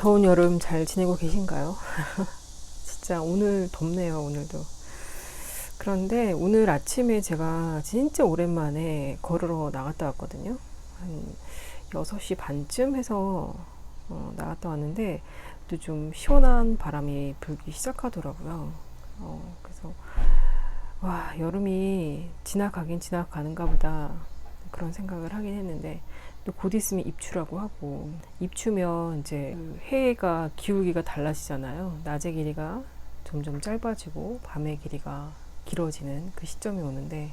더운 여름 잘 지내고 계신가요? 진짜 오늘 덥네요, 오늘도. 그런데 오늘 아침에 제가 진짜 오랜만에 걸으러 나갔다 왔거든요. 한 6시 반쯤 해서 나갔다 왔는데 또 좀 시원한 바람이 불기 시작하더라고요. 그래서 와, 여름이 지나가긴 지나가는가 보다 그런 생각을 하긴 했는데 또 곧 있으면 입추라고 하고, 입추면 이제 그 해가 기울기가 달라지잖아요. 낮의 길이가 점점 짧아지고 밤의 길이가 길어지는 그 시점이 오는데,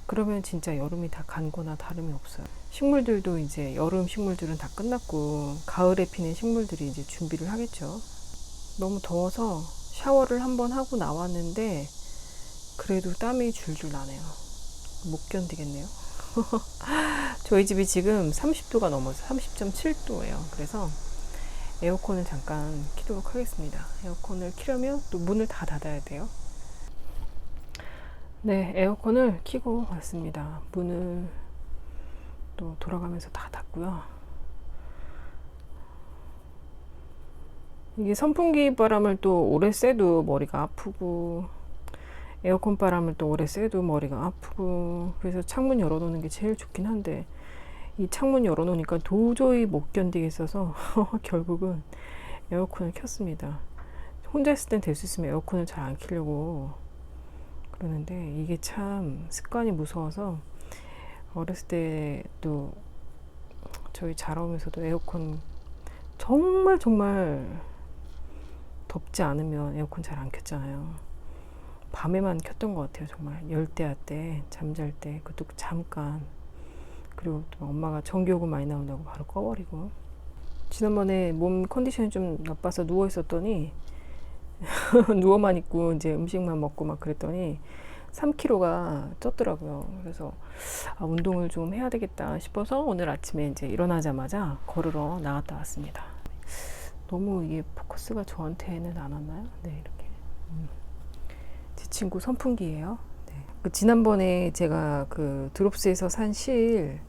그러면 진짜 여름이 다 간 거나 다름이 없어요. 식물들도 이제 여름 식물들은 다 끝났고 가을에 피는 식물들이 이제 준비를 하겠죠. 너무 더워서 샤워를 한번 하고 나왔는데 그래도 땀이 줄줄 나네요. 못 견디겠네요. 저희 집이 지금 30도가 넘어서 30.7도예요. 그래서 에어컨을 잠깐 켜도록 하겠습니다. 에어컨을 켜려면 또 문을 다 닫아야 돼요. 네, 에어컨을 켜고 왔습니다. 문을 또 돌아가면서 다 닫고요. 이게 선풍기 바람을 또 오래 쐬도 머리가 아프고, 에어컨 바람을 또 오래 쐬도 머리가 아프고, 그래서 창문 열어놓는 게 제일 좋긴 한데 이 창문 열어놓으니까 도저히 못 견디겠어서 결국은 에어컨을 켰습니다. 혼자 있을 땐 될 수 있으면 에어컨을 잘 안 켜려고 그러는데 이게 참 습관이 무서워서, 어렸을 때도 저희 자라오면서도 에어컨 정말 덥지 않으면 에어컨 잘 안 켰잖아요. 밤에만 켰던 것 같아요. 정말 열대야 때 잠잘 때 그것도 잠깐. 그리고 또 엄마가 전기요금 많이 나온다고 바로 꺼버리고. 지난번에 몸 컨디션이 좀 나빠서 누워 있었더니 누워만 있고 이제 음식만 먹고 막 그랬더니 3kg가 쪘더라고요. 그래서 운동을 좀 해야 되겠다 싶어서 오늘 아침에 이제 일어나자마자 걸으러 나갔다 왔습니다. 너무 이게 포커스가 저한테는 안 왔나요? 네, 이렇게. 제 친구 선풍기예요. 네. 지난번에 제가 그 드롭스에서 산 실,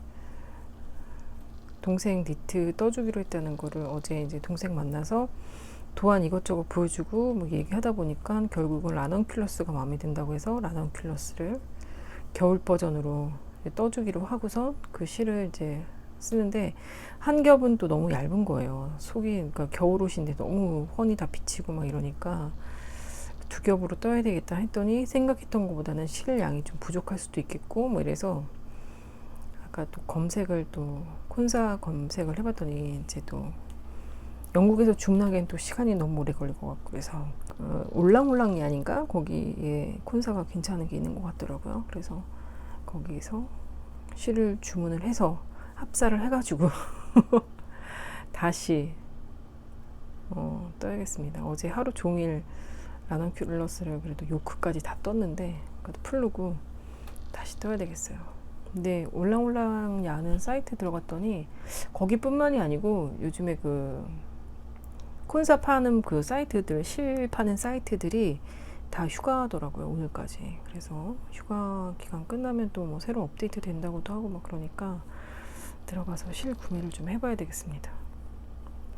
동생 니트 떠주기로 했다는 거를 어제 이제 동생 만나서 도안 이것저것 보여주고 뭐 얘기하다 보니까 결국은 라넌큘러스가 마음에 든다고 해서 라넌큘러스를 겨울 버전으로 떠주기로 하고서 그 실을 이제 쓰는데, 한 겹은 또 너무 얇은 거예요. 속이, 그러니까 겨울 옷인데 너무 훤히 다 비치고 막 이러니까 두 겹으로 떠야 되겠다 했더니 생각했던 것보다는 실 양이 좀 부족할 수도 있겠고 뭐 이래서 아까 또 검색을, 또 콘사 검색을 해봤더니 이제 또 영국에서 주문하기엔 또 시간이 너무 오래 걸릴 것 같고, 그래서 올랑올랑이 아닌가? 거기에 콘사가 괜찮은 게 있는 것 같더라고요. 그래서 거기서 실을 주문을 해서 합사를 해가지고 다시 떠야겠습니다. 어제 하루 종일 라넌큘러스를 그래도 요크까지 다 떴는데 그래도 풀르고 다시 떠야 되겠어요. 근데 올랑올랑 야는 사이트 들어갔더니 거기뿐만이 아니고 요즘에 그 콘사 파는 그 사이트들, 실 파는 사이트들이 다 휴가더라고요, 오늘까지. 그래서 휴가 기간 끝나면 또 뭐 새로 업데이트 된다고도 하고 막 그러니까 들어가서 실 구매를 좀 해봐야 되겠습니다.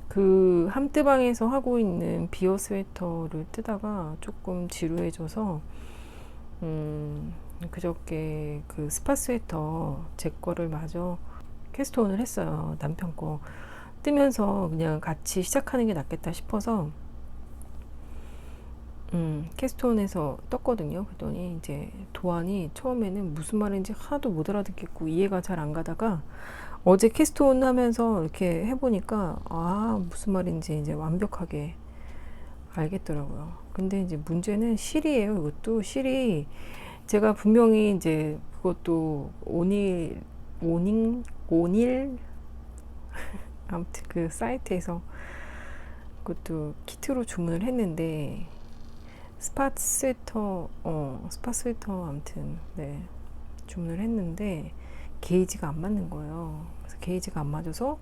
그 함뜨방에서 하고 있는 비어 스웨터를 뜨다가 조금 지루해져서 그저께 그 스파 스웨터 제 거를 마저 캐스트온을 했어요. 남편 거 뜨면서 그냥 같이 시작하는 게 낫겠다 싶어서 캐스트온에서 떴거든요. 그랬더니 이제 도안이 처음에는 무슨 말인지 하나도 못 알아듣겠고 이해가 잘 안 가다가 어제 캐스트온 하면서 이렇게 해보니까 무슨 말인지 이제 완벽하게 알겠더라고요. 근데 이제 문제는 실이에요. 이것도 실이 제가 분명히 이제 그것도 오닐 아무튼 그 사이트에서 그것도 키트로 주문을 했는데 스파 스웨터 아무튼 네, 주문을 했는데 게이지가 안 맞는 거예요. 그래서 게이지가 안 맞아서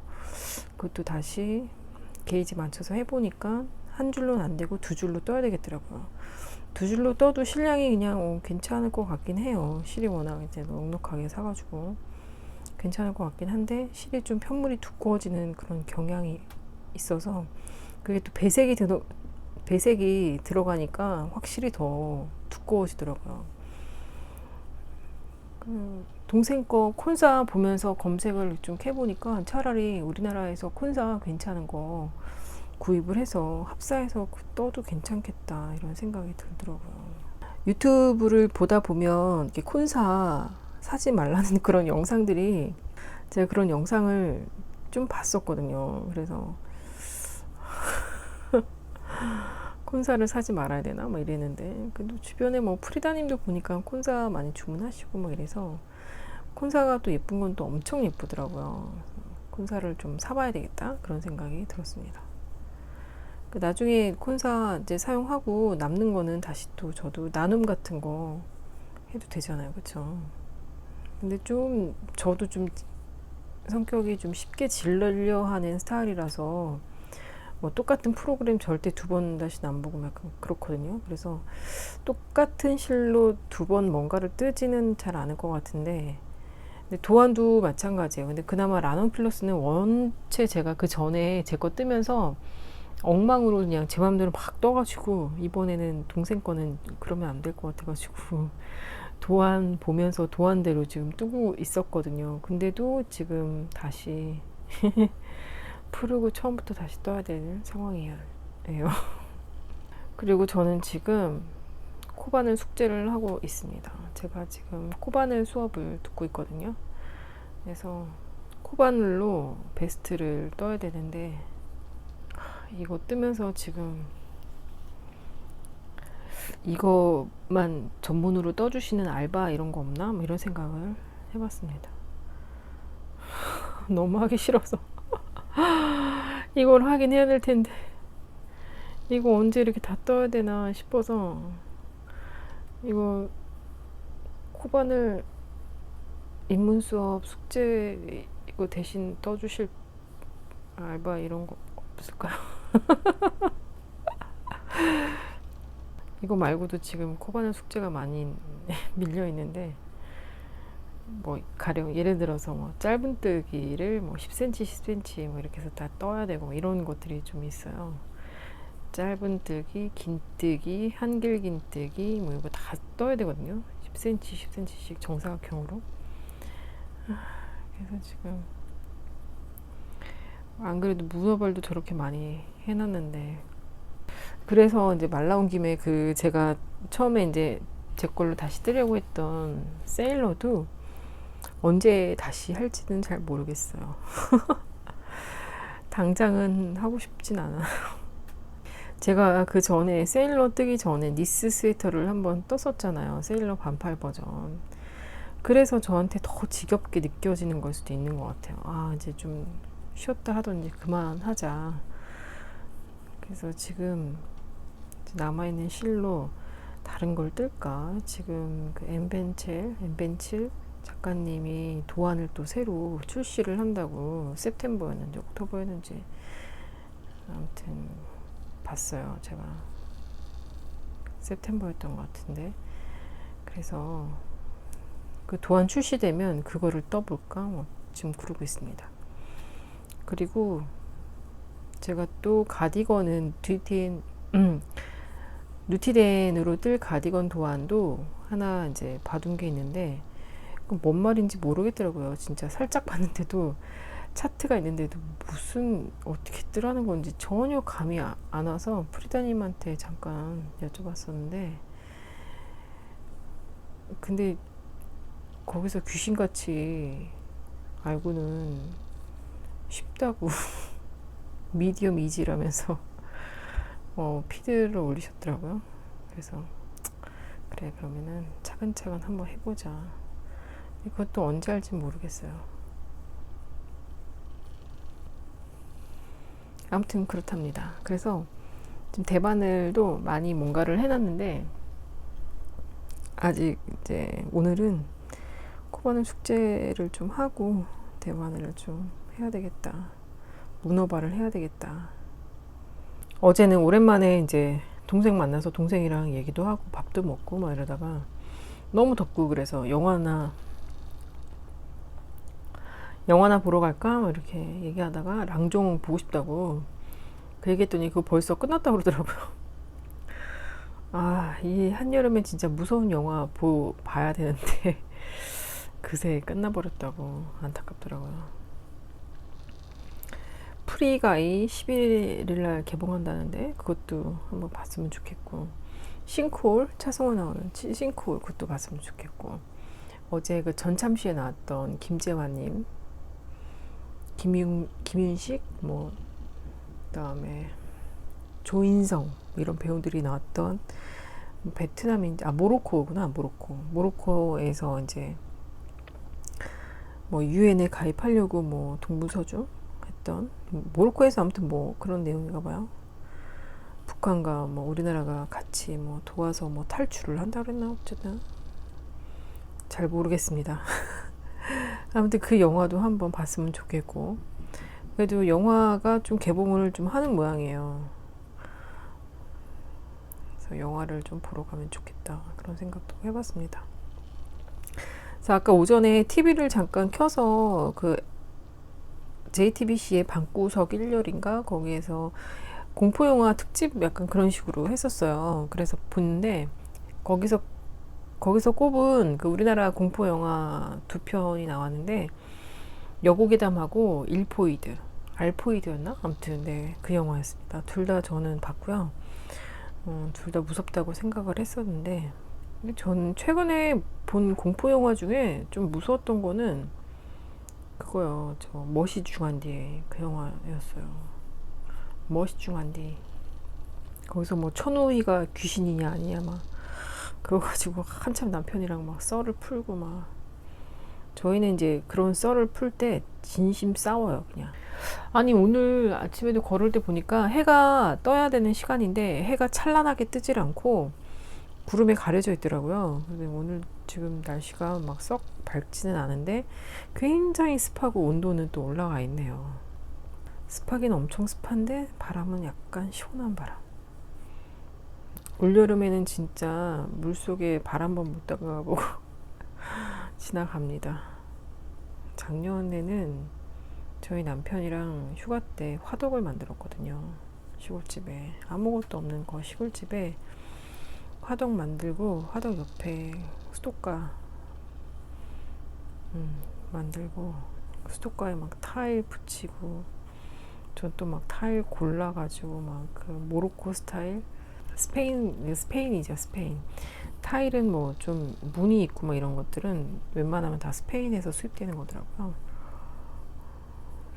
그것도 다시 게이지 맞춰서 해보니까 한 줄로는 안 되고 두 줄로 떠야 되겠더라고요. 두 줄로 떠도 실량이 그냥 괜찮을 것 같긴 해요. 실이 워낙 이제 넉넉하게 사가지고 괜찮을 것 같긴 한데, 실이 좀 편물이 두꺼워지는 그런 경향이 있어서 그게 또 배색이 들어가니까 확실히 더 두꺼워지더라고요. 동생 거 콘사 보면서 검색을 좀 해보니까 차라리 우리나라에서 콘사 괜찮은 거 구입을 해서 합사해서 떠도 괜찮겠다 이런 생각이 들더라고요. 유튜브를 보다 보면 이렇게 콘사 사지 말라는 그런 영상들이, 제가 그런 영상을 좀 봤었거든요. 그래서 콘사를 사지 말아야 되나 막 이랬는데, 그래도 주변에 뭐 프리다님도 보니까 콘사 많이 주문하시고 막 이래서 콘사가 또 예쁜 건 또 엄청 예쁘더라고요. 콘사를 좀 사봐야 되겠다 그런 생각이 들었습니다. 나중에 콘사 이제 사용하고 남는 거는 다시 또 저도 나눔 같은 거 해도 되잖아요, 그쵸? 근데 좀 저도 좀 성격이 좀 쉽게 질르려 하는 스타일이라서 뭐 똑같은 프로그램 절대 두 번 다시 안 보고 약간 그렇거든요. 그래서 똑같은 실로 두 번 뭔가를 뜨지는 잘 않을 것 같은데, 근데 도안도 마찬가지예요. 근데 그나마 라논 플러스는 원체 제가 그 전에 제 거 뜨면서 엉망으로 그냥 제 맘대로 막 떠가지고, 이번에는 동생 거는 그러면 안 될 것 같아가지고 도안 보면서 도안대로 지금 뜨고 있었거든요. 근데도 지금 다시 푸르고 처음부터 다시 떠야 되는 상황이에요. 그리고 저는 지금 코바늘 숙제를 하고 있습니다. 제가 지금 코바늘 수업을 듣고 있거든요. 그래서 코바늘로 베스트를 떠야 되는데, 이거 뜨면서 지금 이거만 전문으로 떠주시는 알바 이런 거 없나? 뭐 이런 생각을 해봤습니다. 너무 하기 싫어서 이걸 하긴 해야 될 텐데 이거 언제 이렇게 다 떠야 되나 싶어서, 이거 코바늘 입문 수업 숙제 이거 대신 떠주실 알바 이런 거 없을까요? 이거 말고도 지금 코바늘 숙제가 많이 밀려 있는데, 뭐 가령 예를 들어서 뭐 짧은뜨기를 뭐 10cm 10cm 뭐 이렇게 해서 다 떠야 되고 뭐 이런 것들이 좀 있어요. 짧은뜨기, 긴뜨기, 한길긴뜨기 뭐 이거 다 떠야 되거든요. 10cm 10cm씩 정사각형으로. 그래서 지금 안 그래도 문어발도 저렇게 많이 해놨는데, 그래서 이제 말 나온 김에 그 제가 처음에 이제 제 걸로 다시 뜨려고 했던 세일러도 언제 다시 할지는 잘 모르겠어요. 당장은 하고 싶진 않아요. 제가 그 전에 세일러 뜨기 전에 니스 스웨터를 한번 떴었잖아요. 세일러 반팔 버전. 그래서 저한테 더 지겹게 느껴지는 걸 수도 있는 것 같아요. 아, 이제 좀 쉬었다 하던지 그만하자. 그래서 지금 남아있는 실로 다른 걸 뜰까? 지금 그 엠벤칠 작가님이 도안을 또 새로 출시를 한다고, september였는지 옥토버였는지 아무튼 봤어요. 제가 september였던 것 같은데, 그래서 그 도안 출시되면 그거를 떠볼까 뭐 지금 그러고 있습니다. 그리고 제가 또 가디건은 누티덴으로 뜰 가디건 도안도 하나 이제 봐둔 게 있는데, 뭔 말인지 모르겠더라고요. 진짜 살짝 봤는데도 차트가 있는데도 무슨 어떻게 뜨라는 건지 전혀 감이 안 와서 프리다님한테 잠깐 여쭤봤었는데, 근데 거기서 귀신같이 알고는 쉽다고 미디엄 이지라면서 피드를 올리셨더라고요. 그래서 그래, 그러면은 차근차근 한번 해보자. 이것도 언제 할지 모르겠어요. 아무튼 그렇답니다. 그래서 지금 대바늘도 많이 뭔가를 해놨는데, 아직 이제 오늘은 코바늘 숙제를 좀 하고 대바늘을 좀 해야 되겠다. 문어발을 해야 되겠다. 어제는 오랜만에 이제 동생 만나서 동생이랑 얘기도 하고 밥도 먹고 막 이러다가 너무 덥고, 그래서 영화나 보러 갈까? 막 이렇게 얘기하다가 랑종 보고 싶다고 그 얘기했더니 그거 벌써 끝났다고 그러더라고요. 아, 이 한여름엔 진짜 무서운 영화 봐야 되는데 그새 끝나버렸다고 안타깝더라고요. 프리가이 11일 날 개봉한다는데 그것도 한번 봤으면 좋겠고, 싱크홀 차성원 나오는 싱크홀 그것도 봤으면 좋겠고, 어제 그 전참시에 나왔던 김재환님, 김윤식 뭐 그다음에 조인성 이런 배우들이 나왔던 베트남인 모로코구나. 모로코에서 이제 뭐 유엔에 가입하려고 뭐 동부서주 했던, 모로코에서 아무튼 뭐 그런 내용인가 봐요. 북한과 뭐 우리나라가 같이 뭐 도와서 뭐 탈출을 한다 그랬나. 어쨌든 잘 모르겠습니다. 아무튼 그 영화도 한번 봤으면 좋겠고, 그래도 영화가 좀 개봉을 좀 하는 모양이에요. 그래서 영화를 좀 보러 가면 좋겠다 그런 생각도 해봤습니다. 그래서 아까 오전에 TV를 잠깐 켜서 그 JTBC의 방구석 1열인가 거기에서 공포영화 특집 약간 그런 식으로 했었어요. 그래서 보는데 거기서 꼽은 그 우리나라 공포영화 두 편이 나왔는데, 여고괴담하고 알포이드였나? 아무튼 네, 그 영화였습니다. 둘 다 저는 봤고요. 둘 다 무섭다고 생각을 했었는데, 전 최근에 본 공포영화 중에 좀 무서웠던 거는 그거요. 저 멋이 중한 뒤에 그 영화였어요. 멋이 중한 뒤. 거기서 뭐 천우희가 귀신이냐 아니냐 막 그거 가지고 한참 남편이랑 막 썰을 풀고 막. 저희는 이제 그런 썰을 풀 때 진심 싸워요, 그냥. 아니, 오늘 아침에도 걸을 때 보니까 해가 떠야 되는 시간인데 해가 찬란하게 뜨질 않고 구름에 가려져 있더라고요. 근데 오늘 지금 날씨가 막 썩 밝지는 않은데 굉장히 습하고 온도는 또 올라가 있네요. 습하긴 엄청 습한데 바람은 약간 시원한 바람. 올여름에는 진짜 물속에 발 한번 못 담가보고 지나갑니다. 작년에는 저희 남편이랑 휴가 때 화덕을 만들었거든요. 시골집에 아무것도 없는 거 시골집에 화덕 만들고, 화덕 옆에 수도가 만들고, 수도가에 막 타일 붙이고, 전 또 막 타일 골라가지고 막 그 모로코 스타일, 스페인이죠, 스페인. 타일은 뭐 좀 무늬 있고 막 이런 것들은 웬만하면 다 스페인에서 수입되는 거더라고요.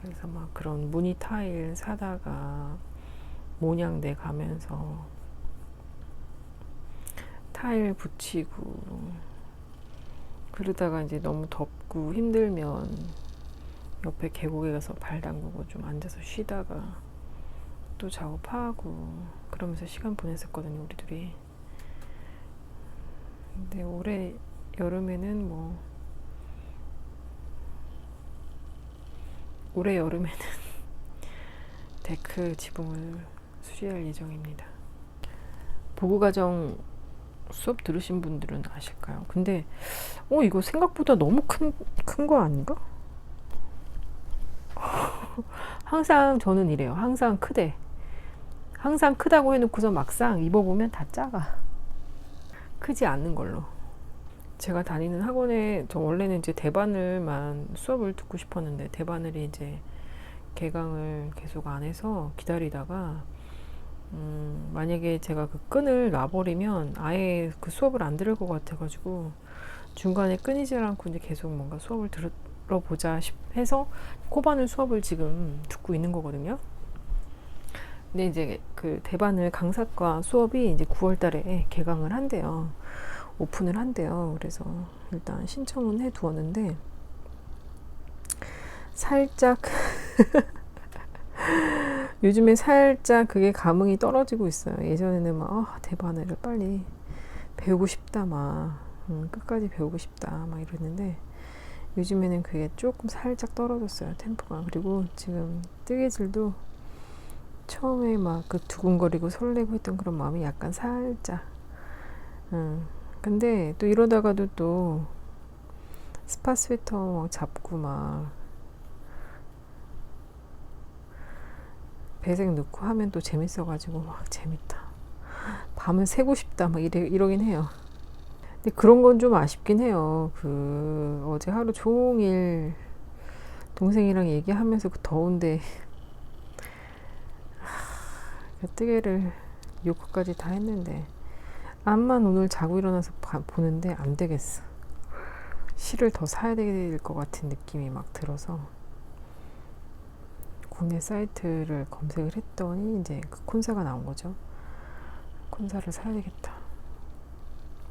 그래서 막 그런 무늬 타일 사다가 모냥 내 가면서 타일 붙이고, 그러다가 이제 너무 덥고 힘들면 옆에 계곡에 가서 발 담그고 좀 앉아서 쉬다가 또 작업하고 그러면서 시간 보냈었거든요, 우리 둘이. 근데 올해 여름에는 데크 지붕을 수리할 예정입니다. 보고과정 수업 들으신 분들은 아실까요? 근데 이거 생각보다 너무 큰 거 아닌가? 항상 저는 이래요. 항상 크다고 해놓고서 막상 입어보면 다 작아. 크지 않는 걸로. 제가 다니는 학원에 저 원래는 이제 대바늘만 수업을 듣고 싶었는데 대바늘이 이제 개강을 계속 안 해서 기다리다가 만약에 제가 그 끈을 놔버리면 아예 그 수업을 안 들을 것 같아가지고 중간에 끊이질 않고 이제 계속 뭔가 수업을 들어보자 해서 코바늘 수업을 지금 듣고 있는 거거든요. 근데 이제 그 대바늘 강사과 수업이 이제 9월 달에 개강을 한대요. 오픈을 한대요. 그래서 일단 신청은 해두었는데 살짝 요즘에 살짝 그게 감흥이 떨어지고 있어요. 예전에는 막 대바늘을 빨리 배우고 싶다 막 끝까지 배우고 싶다 막 이랬는데 요즘에는 그게 조금 살짝 떨어졌어요, 템포가. 그리고 지금 뜨개질도 처음에 막 그 두근거리고 설레고 했던 그런 마음이 약간 살짝 근데 또 이러다가도 또 스파 스웨터 잡고 막 배색 넣고 하면 또 재밌어가지고 막 재밌다. 밤을 새고 싶다 막 이러긴 해요. 근데 그런 건 좀 아쉽긴 해요. 그 어제 하루 종일 동생이랑 얘기하면서 그 더운데 그 뜨개를 6호까지 다 했는데 암만 오늘 자고 일어나서 보는데 안 되겠어. 실을 더 사야 될 것 같은 느낌이 막 들어서 국내 사이트를 검색을 했더니 이제 그 콘사가 나온 거죠. 콘사를 사야 되겠다.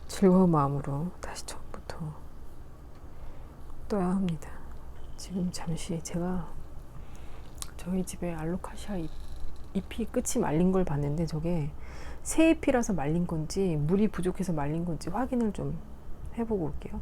즐거운 마음으로 다시 처음부터 떠야 합니다. 지금 잠시 제가 저희 집에 알로카시아 잎이 끝이 말린 걸 봤는데 저게 새 잎이라서 말린 건지 물이 부족해서 말린 건지 확인을 좀 해보고 올게요.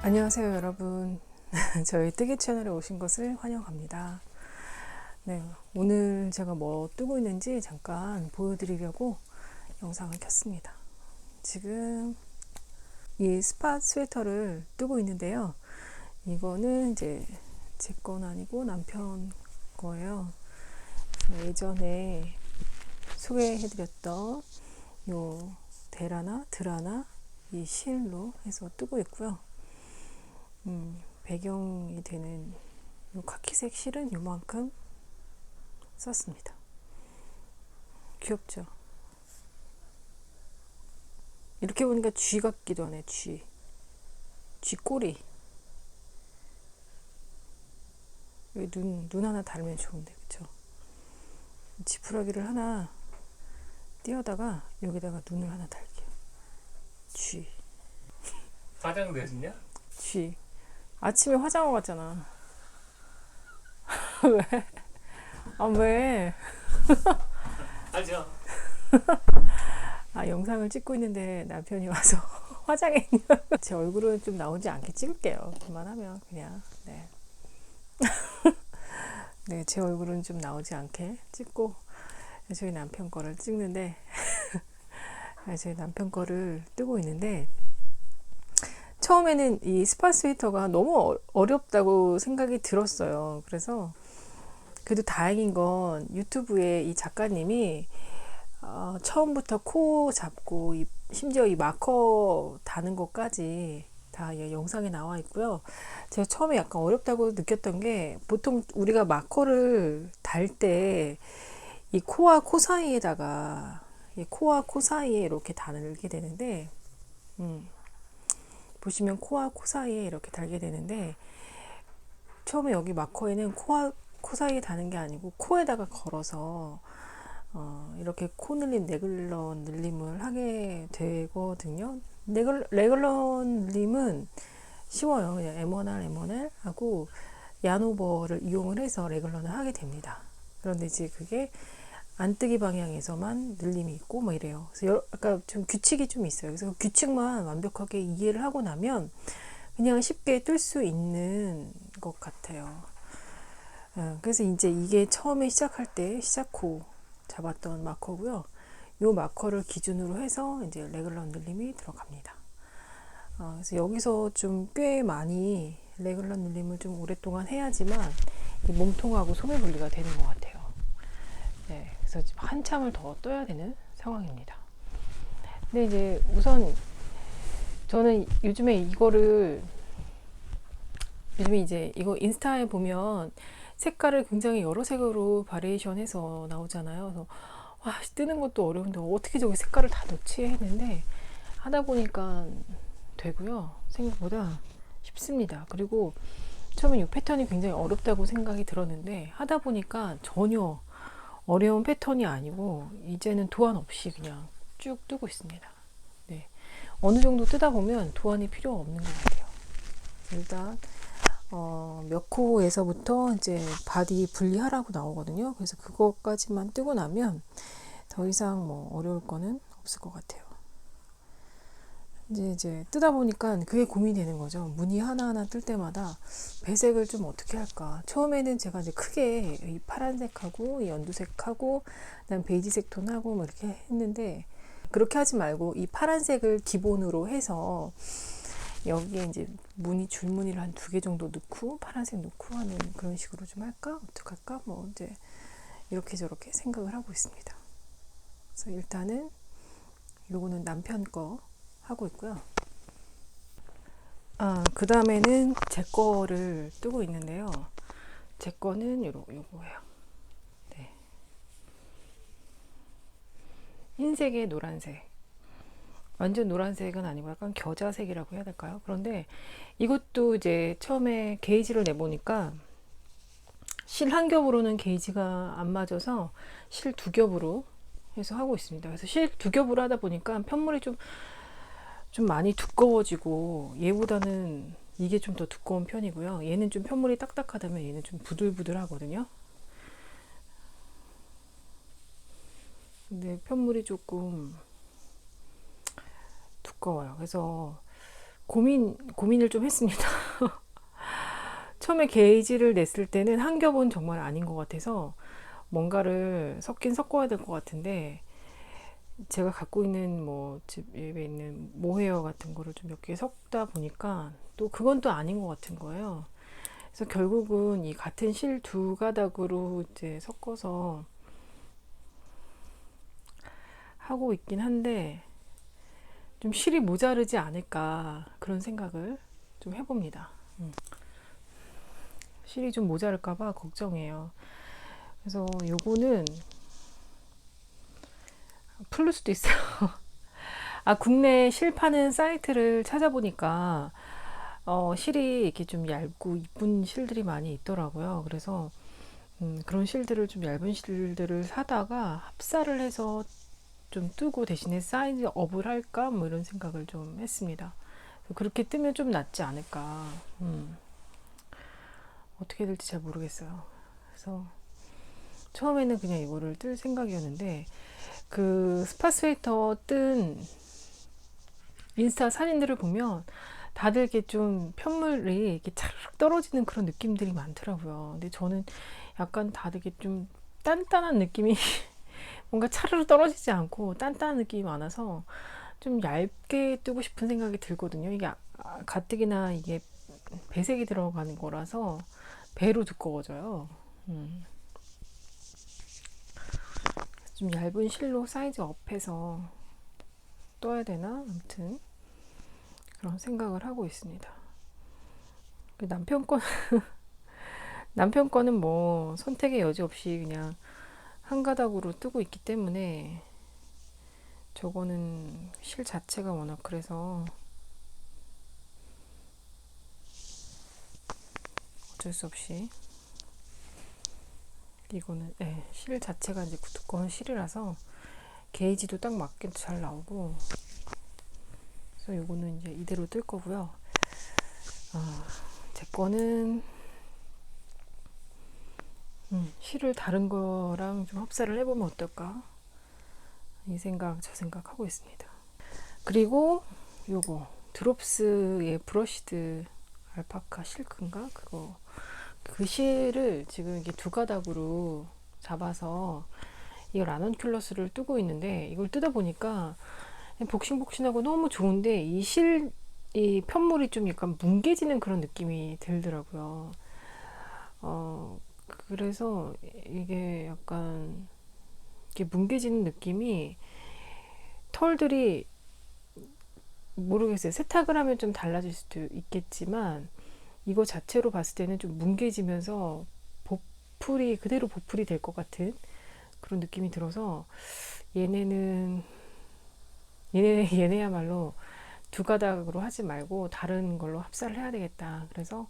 안녕하세요 여러분. 저희 뜨개 채널에 오신 것을 환영합니다. 네, 오늘 제가 뭐 뜨고 있는지 잠깐 보여드리려고 영상을 켰습니다. 지금 이 스팟 스웨터를 뜨고 있는데요. 이거는 이제 제 건 아니고 남편 거예요. 예전에 소개해드렸던 요 데라나 드라나 이 실로 해서 뜨고 있고요. 배경이 되는 요 카키색 실은 요만큼 썼습니다. 귀엽죠? 이렇게 보니까 쥐 같기도 하네. 쥐꼬리. 여기 눈 하나 달면 좋은데, 그쵸? 지푸라기를 하나 띄어다가 여기다가 눈을 하나 달게요. 쥐. 화장되었냐? 쥐. 아침에 화장하고 갔잖아. 왜? 아, 왜? 아니요. 아, 영상을 찍고 있는데 남편이 와서 화장했냐? 제 얼굴은 좀 나오지 않게 찍을게요. 그만하면 그냥. 네. 네, 제 얼굴은 좀 나오지 않게 찍고 저희 남편 거를 찍는데 저희 남편 거를 뜨고 있는데 처음에는 이 스팟 스웨터가 너무 어렵다고 생각이 들었어요. 그래서 그래도 다행인 건 유튜브에 이 작가님이 처음부터 코 잡고 심지어 이 마커 다는 것까지 다 영상에 나와 있고요. 제가 처음에 약간 어렵다고 느꼈던 게 보통 우리가 마커를 달 때 이 코와 코 사이에다가 코와 코 사이에 이렇게 달게 되는데 보시면 코와 코 사이에 이렇게 달게 되는데 처음에 여기 마커에는 코와 코 사이에 다는 게 아니고 코에다가 걸어서 이렇게 코 늘림, 네글런 늘림을 하게 되거든요. 레글런 늘림은 쉬워요. 그냥 M1R 하고 야노버를 이용을 해서 레글런을 하게 됩니다. 그런데 이제 그게 안뜨기 방향에서만 늘림이 있고 뭐 이래요. 그래서 아까 좀 규칙이 좀 있어요. 그래서 그 규칙만 완벽하게 이해를 하고 나면 그냥 쉽게 뜰 수 있는 것 같아요. 그래서 이제 이게 처음에 시작할 때 시작코 잡았던 마커고요. 요 마커를 기준으로 해서 이제 레귤러 눌림이 들어갑니다. 그래서 여기서 좀 꽤 많이 레귤러 눌림을 좀 오랫동안 해야지만 이 몸통하고 소매 분리가 되는 것 같아요. 네, 그래서 지금 한참을 더 떠야 되는 상황입니다. 근데 이제 우선 저는 요즘에 이제 이거 인스타에 보면 색깔을 굉장히 여러 색으로 바리에이션 해서 나오잖아요. 그래서 와, 뜨는 것도 어려운데 어떻게 저기 색깔을 다 넣지 했는데 하다 보니까 되고요. 생각보다 쉽습니다. 그리고 처음에 이 패턴이 굉장히 어렵다고 생각이 들었는데 하다 보니까 전혀 어려운 패턴이 아니고 이제는 도안 없이 그냥 쭉 뜨고 있습니다. 네. 어느 정도 뜨다 보면 도안이 필요 없는 것 같아요. 일단 몇 코에서부터 이제 바디 분리하라고 나오거든요. 그래서 그것까지만 뜨고 나면 더 이상 뭐 어려울 거는 없을 것 같아요. 이제 뜨다 보니까 그게 고민이 되는 거죠. 무늬 하나하나 뜰 때마다 배색을 좀 어떻게 할까. 처음에는 제가 이제 크게 이 파란색하고 이 연두색하고 그다음 베이지색 톤하고 뭐 이렇게 했는데 그렇게 하지 말고 이 파란색을 기본으로 해서 여기에 이제 무늬 줄무늬를 한 2개 정도 넣고 파란색 넣고 하는 그런 식으로 좀 할까? 어떡할까? 뭐 이제 이렇게 저렇게 생각을 하고 있습니다. 그래서 일단은 요거는 남편 거 하고 있고요. 그 다음에는 제 거를 뜨고 있는데요. 제 거는 요거예요. 네. 흰색에 노란색. 완전 노란색은 아니고 약간 겨자색이라고 해야 될까요? 그런데 이것도 이제 처음에 게이지를 내보니까 실 한 겹으로는 게이지가 안 맞아서 실 2겹으로 해서 하고 있습니다. 그래서 실 2겹으로 하다 보니까 편물이 좀 많이 두꺼워지고 얘보다는 이게 좀 더 두꺼운 편이고요. 얘는 좀 편물이 딱딱하다면 얘는 좀 부들부들하거든요. 근데 편물이 조금 두꺼워요. 그래서 고민을 좀 했습니다. 처음에 게이지를 냈을 때는 한 겹은 정말 아닌 것 같아서 뭔가를 섞어야 될 것 같은데 제가 갖고 있는 뭐 집에 있는 모헤어 같은 거를 좀 몇 개 섞다 보니까 또 그건 또 아닌 것 같은 거예요. 그래서 결국은 이 같은 실 2가닥으로 이제 섞어서 하고 있긴 한데 좀 실이 모자르지 않을까 그런 생각을 좀 해봅니다. 실이 좀 모자랄까봐 걱정해요. 그래서 요거는 풀릴 수도 있어요. 국내 실 파는 사이트를 찾아보니까 실이 이렇게 좀 얇고 이쁜 실들이 많이 있더라고요. 그래서 그런 실들을 좀 얇은 실들을 사다가 합사를 해서 좀 뜨고 대신에 사이즈 업을 할까 뭐 이런 생각을 좀 했습니다. 그렇게 뜨면 좀 낫지 않을까. 어떻게 될지 잘 모르겠어요. 그래서 처음에는 그냥 이거를 뜰 생각이었는데 그 스파스웨이터 뜬 인스타 사진들을 보면 다들 이렇게 좀 편물이 이렇게 차르륵 떨어지는 그런 느낌들이 많더라고요. 근데 저는 약간 다들 이렇게 좀 단단한 느낌이 뭔가 차르르 떨어지지 않고 단단한 느낌이 많아서 좀 얇게 뜨고 싶은 생각이 들거든요. 이게 가뜩이나 이게 배색이 들어가는 거라서 배로 두꺼워져요. 좀 얇은 실로 사이즈 업해서 떠야 되나? 아무튼 그런 생각을 하고 있습니다. 남편 거는 뭐 선택의 여지 없이 그냥 한 가닥으로 뜨고 있기 때문에 저거는 실 자체가 워낙 그래서 어쩔 수 없이 이거는 실 자체가 이제 두꺼운 실이라서 게이지도 딱 맞게 잘 나오고 그래서 요거는 이제 이대로 뜰 거고요. 제 거는 실을 다른 거랑 좀 합사를 해보면 어떨까 이 생각 저 생각 하고 있습니다. 그리고 요거 드롭스의 브러쉬드 알파카 실크인가 그거 그 실을 지금 이게 2가닥으로 잡아서 이 라넌큘러스를 뜨고 있는데 이걸 뜯어 보니까 복싱복싱하고 너무 좋은데 이 편물이 좀 약간 뭉개지는 그런 느낌이 들더라고요. 그래서 이게 약간 이게 뭉개지는 느낌이 털들이 모르겠어요. 세탁을 하면 좀 달라질 수도 있겠지만 이거 자체로 봤을 때는 좀 뭉개지면서 보풀이 그대로 보풀이 될 것 같은 그런 느낌이 들어서 얘네는 얘네야말로 두 가닥으로 하지 말고 다른 걸로 합사를 해야 되겠다. 그래서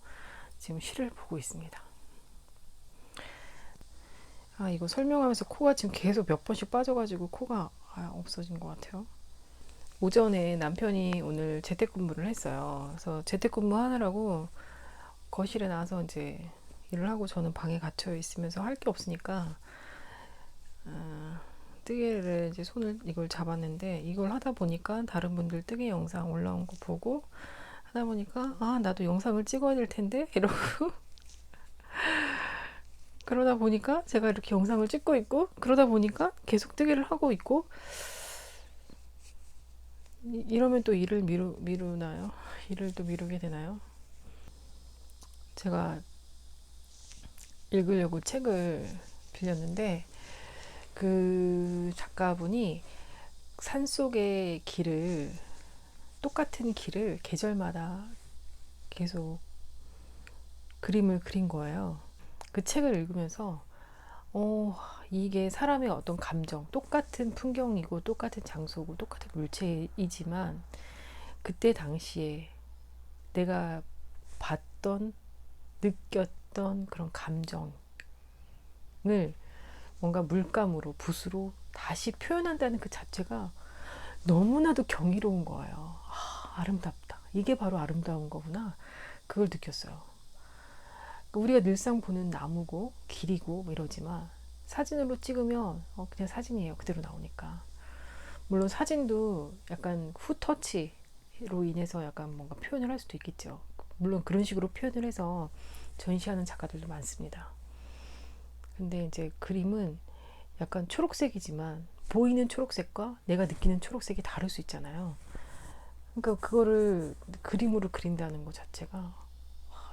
지금 실을 보고 있습니다. 이거 설명하면서 코가 지금 계속 몇 번씩 빠져가지고 코가 없어진 것 같아요. 오전에 남편이 오늘 재택근무를 했어요. 그래서 재택근무 하느라고 거실에 나와서 이제 일을 하고 저는 방에 갇혀 있으면서 할 게 없으니까 뜨개를 이제 손을 이걸 잡았는데 이걸 하다 보니까 다른 분들 뜨개 영상 올라온 거 보고 하다 보니까 나도 영상을 찍어야 될 텐데 이러고 그러다 보니까 제가 이렇게 영상을 찍고 있고 그러다 보니까 계속 뜨개를 하고 있고 이러면 또 일을 미루나요? 일을 또 미루게 되나요? 제가 읽으려고 책을 빌렸는데 그 작가분이 산속의 길을 똑같은 길을 계절마다 계속 그림을 그린 거예요. 그 책을 읽으면서 이게 사람의 어떤 감정, 똑같은 풍경이고 똑같은 장소고 똑같은 물체이지만 그때 당시에 내가 봤던 느꼈던 그런 감정을 뭔가 물감으로 붓으로 다시 표현한다는 그 자체가 너무나도 경이로운 거예요. 아름답다. 이게 바로 아름다운 거구나. 그걸 느꼈어요. 우리가 늘상 보는 나무고 길이고 뭐 이러지만 사진으로 찍으면 그냥 사진이에요. 그대로 나오니까. 물론 사진도 약간 후터치로 인해서 약간 뭔가 표현을 할 수도 있겠죠. 물론 그런 식으로 표현을 해서 전시하는 작가들도 많습니다. 근데 이제 그림은 약간 초록색이지만 보이는 초록색과 내가 느끼는 초록색이 다를 수 있잖아요. 그러니까 그거를 그림으로 그린다는 것 자체가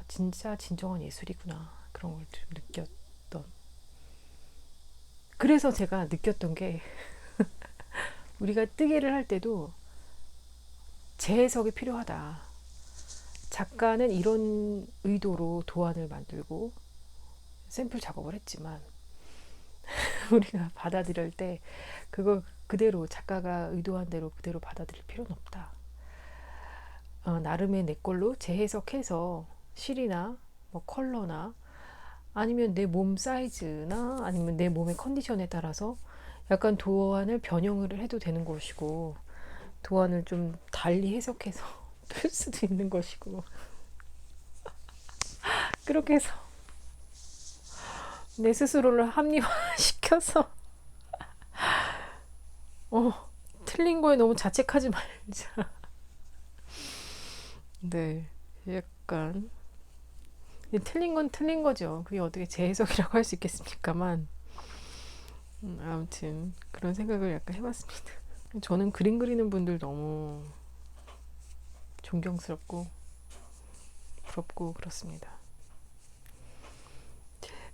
진짜 진정한 예술이구나 그런 걸 좀 느꼈던. 그래서 제가 느꼈던 게 우리가 뜨개를 할 때도 재해석이 필요하다. 작가는 이런 의도로 도안을 만들고 샘플 작업을 했지만 우리가 받아들일 때 그걸 그대로 작가가 의도한 대로 그대로 받아들일 필요는 없다. 나름의 내 걸로 재해석해서 실이나 뭐 컬러나 아니면 내 몸 사이즈나 아니면 내 몸의 컨디션에 따라서 약간 도안을 변형을 해도 되는 것이고 도안을 좀 달리 해석해서 풀 수도 있는 것이고 그렇게 해서 내 스스로를 합리화시켜서 틀린 거에 너무 자책하지 말자. 네, 약간 틀린 건 틀린 거죠. 그게 어떻게 재해석이라고 할 수 있겠습니까만 아무튼 그런 생각을 약간 해봤습니다. 저는 그림 그리는 분들 너무 존경스럽고 부럽고 그렇습니다.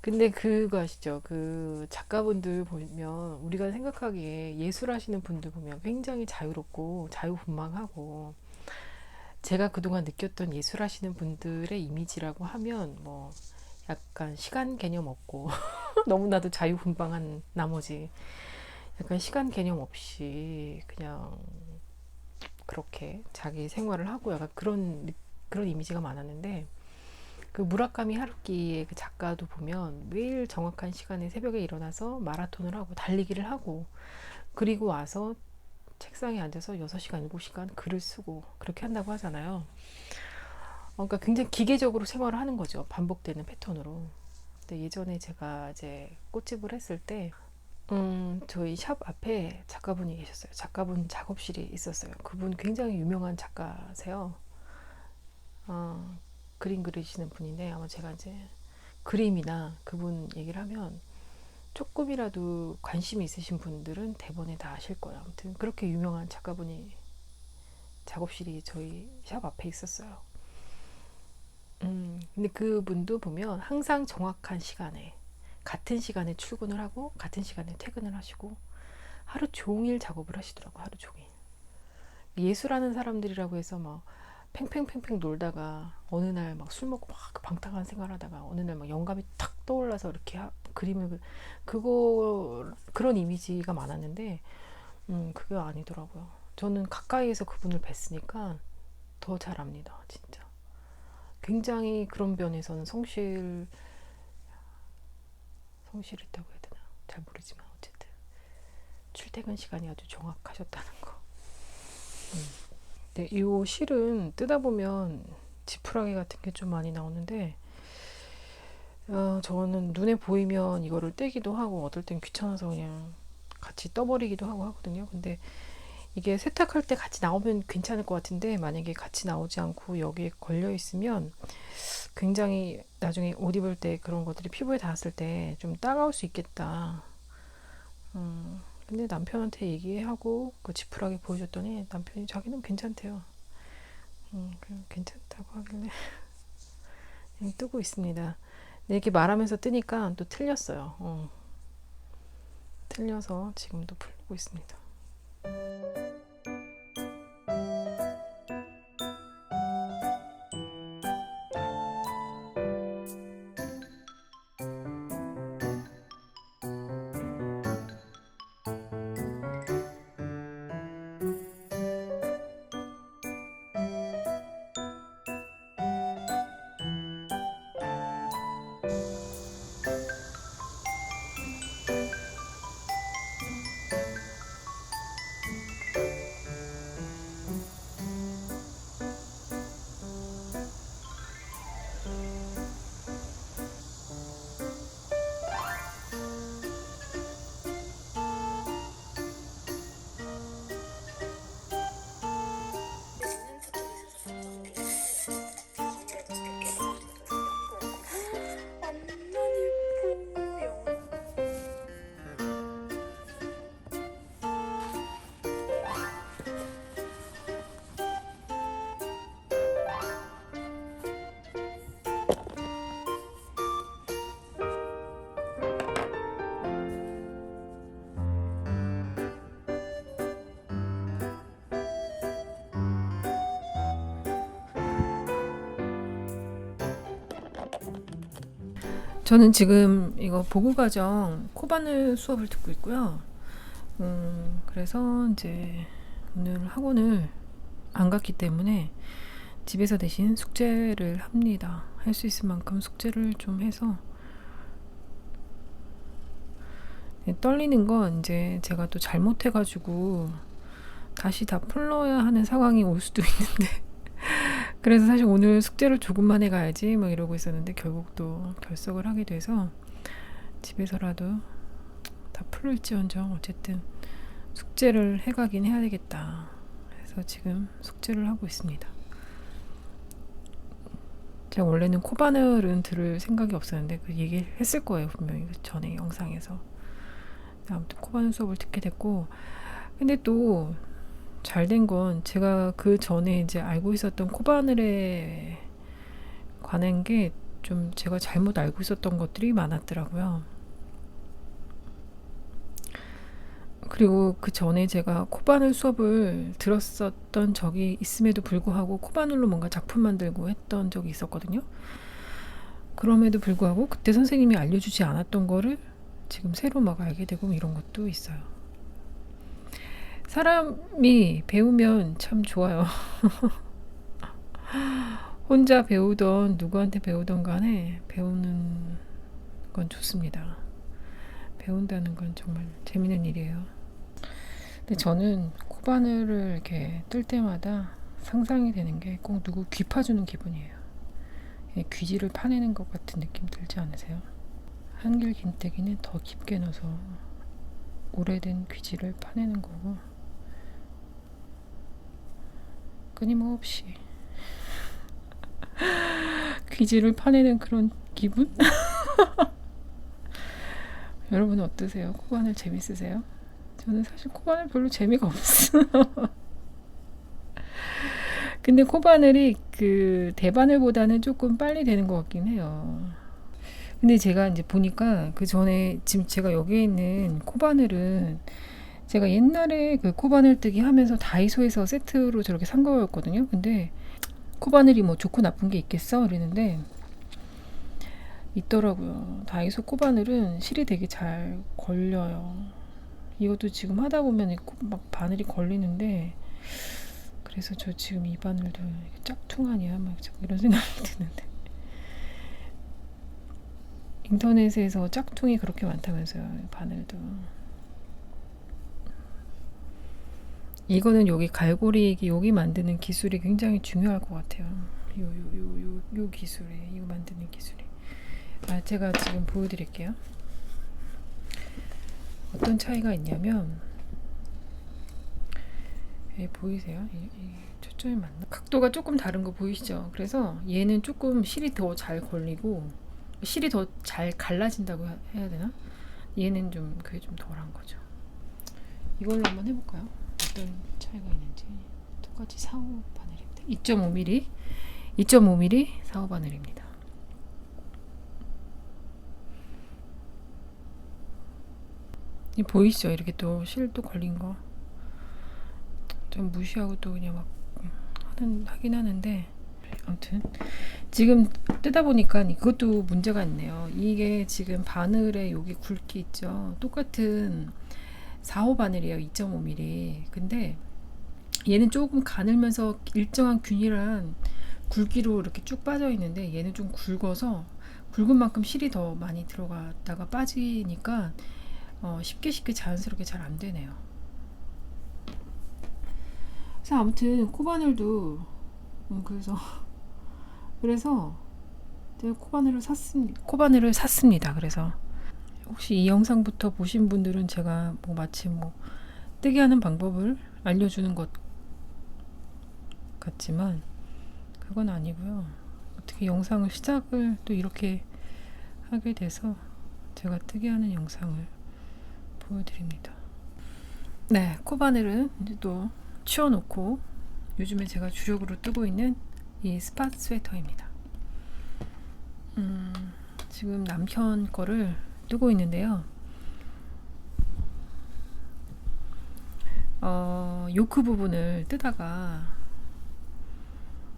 근데 그거 아시죠? 그 작가분들 보면 우리가 생각하기에 예술하시는 분들 보면 굉장히 자유롭고 자유분방하고 제가 그동안 느꼈던 예술하시는 분들의 이미지라고 하면 뭐 약간 시간 개념 없고 너무나도 자유분방한 나머지 약간 시간 개념 없이 그냥 그렇게 자기 생활을 하고 약간 그런 이미지가 많았는데 그 무라카미 하루키의 그 작가도 보면 매일 정확한 시간에 새벽에 일어나서 마라톤을 하고 달리기를 하고 그리고 와서 책상에 앉아서 6시간, 7시간 글을 쓰고 그렇게 한다고 하잖아요. 그러니까 굉장히 기계적으로 생활을 하는 거죠. 반복되는 패턴으로. 근데 예전에 제가 이제 꽃집을 했을 때 저희 샵 앞에 작가분이 계셨어요. 작가분 작업실이 있었어요. 그분 굉장히 유명한 작가세요. 그림 그리시는 분인데 아마 제가 이제 그림이나 그분 얘기를 하면 조금이라도 관심이 있으신 분들은 대본에 다 아실 거예요. 아무튼 그렇게 유명한 작가분이 작업실이 저희 샵 앞에 있었어요. 근데 그분도 보면 항상 정확한 시간에, 같은 시간에 출근을 하고 같은 시간에 퇴근을 하시고 하루 종일 작업을 하시더라고. 하루 종일. 예술하는 사람들이라고 해서 막 팽팽팽팽 놀다가 어느 날 막 술 먹고 막 방탕한 생활하다가 어느 날 막 영감이 탁 떠올라서 이렇게 그림을 그런 이미지가 많았는데 그게 아니더라고요. 저는 가까이에서 그분을 뵀으니까 더 잘 압니다. 진짜 굉장히 그런 면에서는 성실했다고 해야 되나 잘 모르지만 어쨌든 출퇴근 시간이 아주 정확하셨다는 거. 네, 이 실은 뜯다 보면 지푸라기 같은 게 좀 많이 나오는데 저는 눈에 보이면 이거를 떼기도 하고 어떨 땐 귀찮아서 그냥 같이 떠버리기도 하고 하거든요. 근데 이게 세탁할 때 같이 나오면 괜찮을 것 같은데 만약에 같이 나오지 않고 여기에 걸려 있으면 굉장히 나중에 옷 입을 때 그런 것들이 피부에 닿았을 때 좀 따가울 수 있겠다. 근데 남편한테 얘기하고 그 지푸라기 보여줬더니 남편이 자기는 괜찮대요. 그냥 괜찮다고 하길래 그냥 뜨고 있습니다. 근데 이렇게 말하면서 뜨니까 또 틀렸어요. 틀려서 지금도 풀고 있습니다. 저는 지금 이거 보고과정 코바늘 수업을 듣고 있고요. 그래서 이제 오늘 학원을 안 갔기 때문에 집에서 대신 숙제를 합니다. 할 수 있을 만큼 숙제를 좀 해서 떨리는 건 이제 제가 또 잘못해가지고 다시 다 풀러야 하는 상황이 올 수도 있는데 그래서 사실 오늘 숙제를 조금만 해가야지 막 이러고 있었는데 결국 또 결석을 하게 돼서 집에서라도 다 풀을지언정 어쨌든 숙제를 해가긴 해야 되겠다. 그래서 지금 숙제를 하고 있습니다. 제가 원래는 코바늘은 들을 생각이 없었는데 그 얘기를 했을 거예요. 분명히 그 전에 영상에서. 아무튼 코바늘 수업을 듣게 됐고 근데 또 잘된 건 제가 그 전에 이제 알고 있었던 코바늘에 관한 게 좀 제가 잘못 알고 있었던 것들이 많았더라고요. 그리고 그 전에 제가 코바늘 수업을 들었었던 적이 있음에도 불구하고 코바늘로 뭔가 작품 만들고 했던 적이 있었거든요. 그럼에도 불구하고 그때 선생님이 알려주지 않았던 거를 지금 새로 막 알게 되고 이런 것도 있어요. 사람이 배우면 참 좋아요. 혼자 배우던 누구한테 배우던 간에 배우는 건 좋습니다. 배운다는 건 정말 재밌는 일이에요. 근데 저는 코바늘을 이렇게 뜰 때마다 상상이 되는 게 꼭 누구 귀 파주는 기분이에요. 귀지를 파내는 것 같은 느낌 들지 않으세요? 한길 긴뜨기는 더 깊게 넣어서 오래된 귀지를 파내는 거고 끊임없이 귀지를 파내는 그런 기분? 여러분은 어떠세요? 코바늘 재밌으세요? 저는 사실 코바늘 별로 재미가 없어요. 근데 코바늘이 그 대바늘보다는 조금 빨리 되는 것 같긴 해요. 근데 제가 이제 보니까 그 전에 지금 제가 여기에 있는 코바늘은 제가 옛날에 그 코바늘 뜨기 하면서 다이소에서 세트로 저렇게 산 거였거든요. 근데 코바늘이 뭐 좋고 나쁜 게 있겠어? 그랬는데 있더라고요. 다이소 코바늘은 실이 되게 잘 걸려요. 이것도 지금 하다 보면 막 바늘이 걸리는데 그래서 저 지금 이 바늘도 짝퉁하냐 막 이런 생각이 드는데 인터넷에서 짝퉁이 그렇게 많다면서요. 바늘도 이거는 여기 갈고리 여기 만드는 기술이 굉장히 중요할 것 같아요. 요 기술이 이거 만드는 기술이 제가 지금 보여드릴게요. 어떤 차이가 있냐면 보이세요? 초점이 맞나? 각도가 조금 다른 거 보이시죠? 그래서 얘는 조금 실이 더 잘 걸리고 실이 더 잘 갈라진다고 해야 되나? 얘는 좀 그게 좀 덜한 거죠. 이걸로 한번 해볼까요? 어떤 차이가 있는지. 똑같이 4호 바늘입니다. 2.5mm 2.5mm 4호 바늘입니다. 이 보이시죠? 이렇게 또 실도 걸린 거. 좀 무시하고 또 그냥 막 하긴 하는데 아무튼 지금 뜨다 보니까 그것도 문제가 있네요. 이게 지금 바늘에 여기 굵기 있죠. 똑같은 4호 바늘이에요. 2.5mm. 근데 얘는 조금 가늘면서 일정한 균일한 굵기로 이렇게 쭉 빠져 있는데 얘는 좀 굵어서 굵은 만큼 실이 더 많이 들어갔다가 빠지니까 쉽게 자연스럽게 잘 안 되네요. 그래서 아무튼 코바늘도 그래서 제가 코바늘을 샀습니다. 그래서 혹시 이 영상부터 보신 분들은 제가 뭐 마치 뭐 뜨게 하는 방법을 알려주는 것 같지만 그건 아니고요. 어떻게 영상을 시작을 또 이렇게 하게 돼서 제가 뜨게 하는 영상을 보여드립니다. 네, 코바늘은 이제 또 치워놓고 요즘에 제가 주력으로 뜨고 있는 이 스팟 스웨터입니다. 지금 남편 거를 뜨고 있는데요. 요크 부분을 뜨다가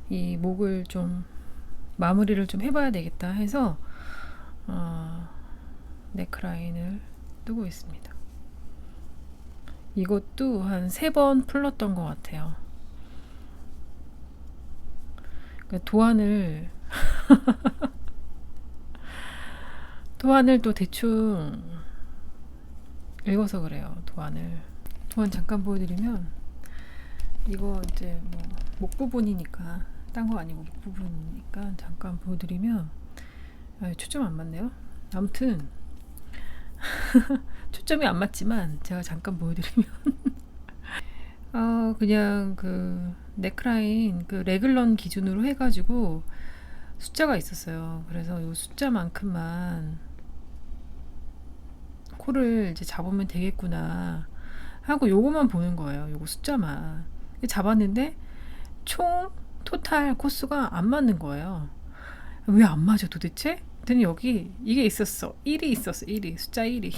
이 목을 좀 마무리를 좀 해봐야 되겠다 해서 넥라인을 뜨고 있습니다. 이것도 한 3번 풀렀던 것 같아요. 그러니까 도안을 또 대충 읽어서 그래요. 도안 잠깐 보여드리면 이거 이제 뭐 목 부분이니까 딴 거 아니고 목 부분이니까 잠깐 보여드리면 초점 안 맞네요. 아무튼 초점이 안 맞지만 제가 잠깐 보여드리면 그냥 그 넥라인 그 레글런 기준으로 해가지고 숫자가 있었어요. 그래서 이 숫자만큼만 코를 이제 잡으면 되겠구나 하고 요거만 보는 거예요. 요거 숫자만 잡았는데 총 토탈 코수가 안 맞는 거예요. 왜 안 맞아 도대체? 그랬더니 여기 이게 있었어. 1이 있었어. 1이 숫자 1이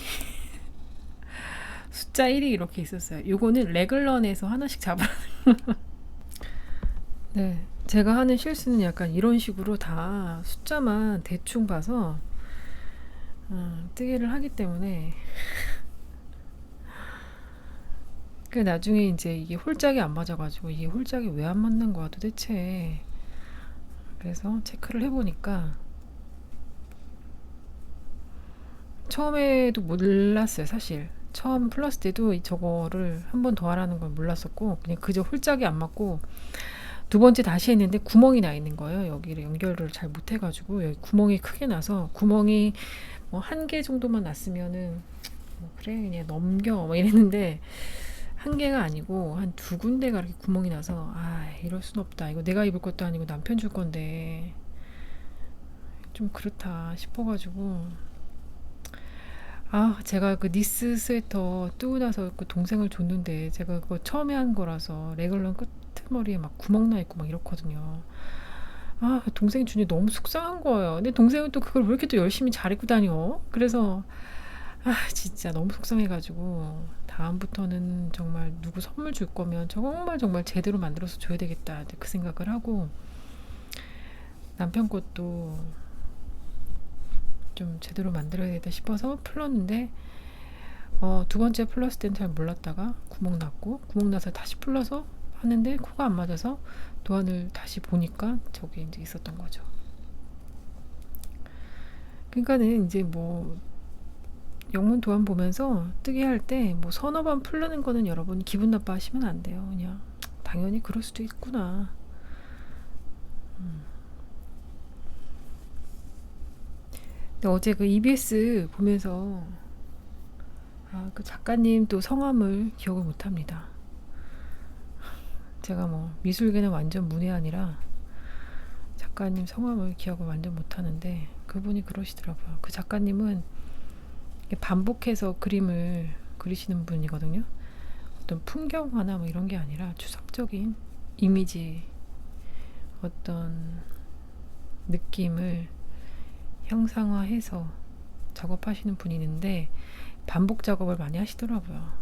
숫자 1이 이렇게 있었어요. 요거는 레글런에서 하나씩 잡아라는 네, 제가 하는 실수는 약간 이런 식으로 다 숫자만 대충 봐서 뜨개를 하기 때문에 그 나중에 이제 이게 홀짝이 안 맞아가지고 이게 홀짝이 왜 안 맞는 거야 도대체. 그래서 체크를 해보니까 처음에도 몰랐어요. 사실 처음 풀렀을 때도 저거를 한번 더 하라는 걸 몰랐었고 그냥 그저 홀짝이 안 맞고 두 번째 다시 했는데 구멍이 나 있는 거예요. 여기를 연결을 잘 못해가지고 여기 구멍이 크게 나서 구멍이 뭐 1개 정도만 났으면은 뭐 그래 그냥 넘겨 뭐 이랬는데 1개가 아니고 한 2군데가 이렇게 구멍이 나서 이럴 순 없다. 이거 내가 입을 것도 아니고 남편 줄 건데 좀 그렇다 싶어가지고 아, 제가 그 니스 스웨터 뜨고 나서 그 동생을 줬는데 제가 그거 처음에 한 거라서 레글런 끝머리에 막 구멍 나 있고 막 이렇거든요. 아, 동생이 주니 너무 속상한 거예요. 근데 동생은 또 그걸 왜 이렇게 또 열심히 잘 입고 다녀? 그래서 아, 진짜 너무 속상해가지고 다음부터는 정말 누구 선물 줄 거면 정말 정말 제대로 만들어서 줘야 되겠다 그 생각을 하고 남편 것도 좀 제대로 만들어야겠다 싶어서 풀렀는데 두 번째 풀렀을 땐 잘 몰랐다가 구멍 났고 구멍 나서 다시 풀러서 하는데 코가 안 맞아서 도안을 다시 보니까 저게 이제 있었던 거죠. 그러니까는 이제 뭐 영문 도안 보면서 뜨개 할 때 뭐 서너 번 풀르는 거는 여러분 기분 나빠하시면 안 돼요. 그냥 당연히 그럴 수도 있구나. 근데 어제 그 EBS 보면서 그 작가님 또 성함을 기억을 못합니다. 제가 뭐 미술계는 완전 문외한이라 작가님 성함을 기억을 완전 못하는데 그분이 그러시더라고요. 그 작가님은 반복해서 그림을 그리시는 분이거든요. 어떤 풍경화나 뭐 이런 게 아니라 추상적인 이미지, 어떤 느낌을 형상화해서 작업하시는 분이 있는데 반복 작업을 많이 하시더라고요.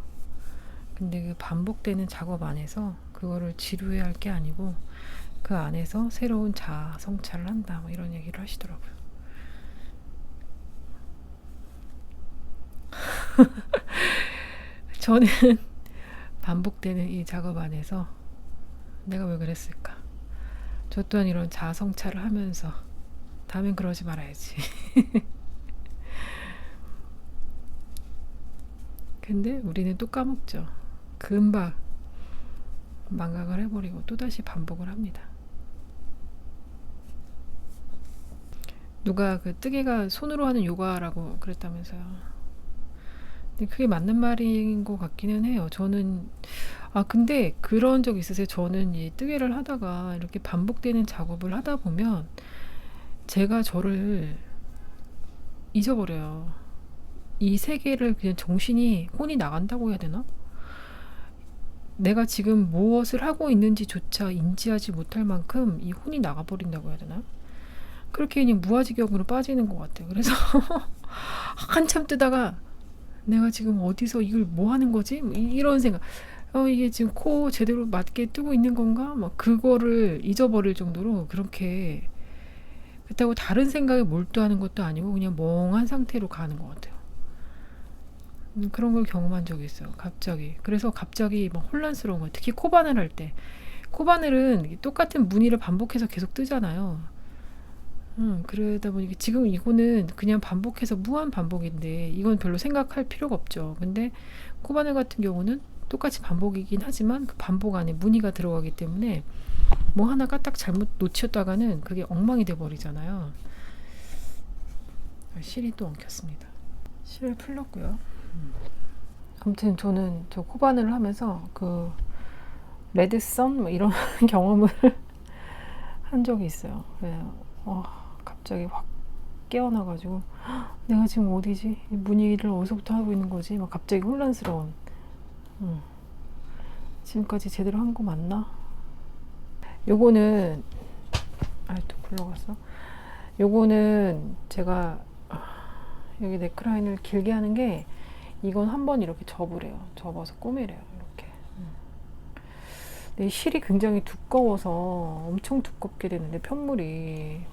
근데 그 반복되는 작업 안에서 그거를 지루해할 게 아니고 그 안에서 새로운 자아 성찰을 한다 뭐 이런 얘기를 하시더라고요. 저는 반복되는 이 작업 안에서 내가 왜 그랬을까? 저 또한 이런 자아 성찰을 하면서 다음엔 그러지 말아야지. 근데 우리는 또 까먹죠. 금방 망각을 해버리고 또다시 반복을 합니다. 누가 그 뜨개가 손으로 하는 요가라고 그랬다면서요. 근데 그게 맞는 말인 것 같기는 해요. 저는 근데 그런 적 있으세요? 저는 이 뜨개를 하다가 이렇게 반복되는 작업을 하다 보면 제가 저를 잊어버려요. 이 세계를 그냥 정신이 혼이 나간다고 해야 되나? 내가 지금 무엇을 하고 있는지조차 인지하지 못할 만큼 이 혼이 나가버린다고 해야 되나? 그렇게 그냥 무아지경으로 빠지는 것 같아요. 그래서 한참 뜨다가 내가 지금 어디서 이걸 뭐 하는 거지? 뭐 이런 생각. 이게 지금 코 제대로 맞게 뜨고 있는 건가? 막 그거를 잊어버릴 정도로 그렇게 그렇다고 다른 생각에 몰두하는 것도 아니고 그냥 멍한 상태로 가는 것 같아요. 그런 걸 경험한 적이 있어요. 갑자기. 그래서 갑자기 막 혼란스러운 거예요. 특히 코바늘 할 때. 코바늘은 똑같은 무늬를 반복해서 계속 뜨잖아요. 그러다 보니까 지금 이거는 그냥 반복해서 무한 반복인데 이건 별로 생각할 필요가 없죠. 근데 코바늘 같은 경우는 똑같이 반복이긴 하지만 그 반복 안에 무늬가 들어가기 때문에 뭐 하나 까딱 잘못 놓쳤다가는 그게 엉망이 돼 버리잖아요. 실이 또 엉켰습니다. 실을 풀렸고요. 아무튼 저는 저 코바늘을 하면서 그 레드선 뭐 이런 경험을 한 적이 있어요. 갑자기 확 깨어나가지고 내가 지금 어디지? 이 문의를 어디서부터 하고 있는 거지? 막 갑자기 혼란스러운. 지금까지 제대로 한 거 맞나? 요거는 또 굴러갔어. 요거는 제가 여기 넥라인을 길게 하는 게 이건 한번 이렇게 접으래요. 접어서 꼬매래요. 이렇게. 근데 실이 굉장히 두꺼워서 엄청 두껍게 되는데 편물이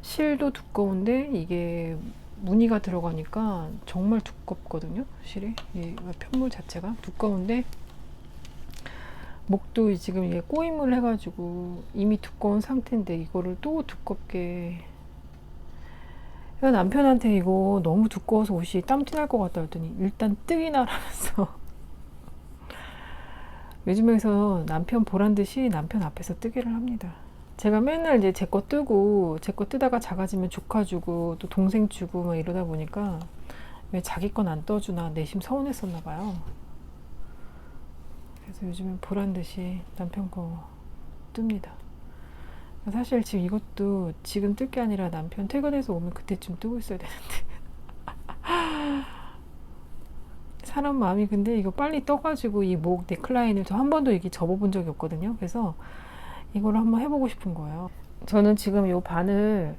실도 두꺼운데 이게 무늬가 들어가니까 정말 두껍거든요. 실이 이 편물 자체가 두꺼운데 목도 지금 이게 꼬임을 해가지고 이미 두꺼운 상태인데 이거를 또 두껍게 남편한테 이거 너무 두꺼워서 옷이 땀티 날 것 같다 했더니 일단 뜨기나 라면서 요즘에서 남편 보란 듯이 남편 앞에서 뜨개를 합니다. 제가 맨날 이제 제 거 뜨고 제 거 뜨다가 작아지면 조카 주고 또 동생 주고 막 이러다 보니까 왜 자기 건 안 떠주나 내심 서운했었나 봐요. 그래서 요즘엔 보란 듯이 남편 거 뜹니다. 사실 지금 이것도 지금 뜰 게 아니라 남편 퇴근해서 오면 그때쯤 뜨고 있어야 되는데 사람 마음이. 근데 이거 빨리 떠가지고 이 목 넥라인을 저 한 번도 이렇게 접어본 적이 없거든요. 그래서 이걸 한번 해보고 싶은 거예요. 저는 지금 이 바늘,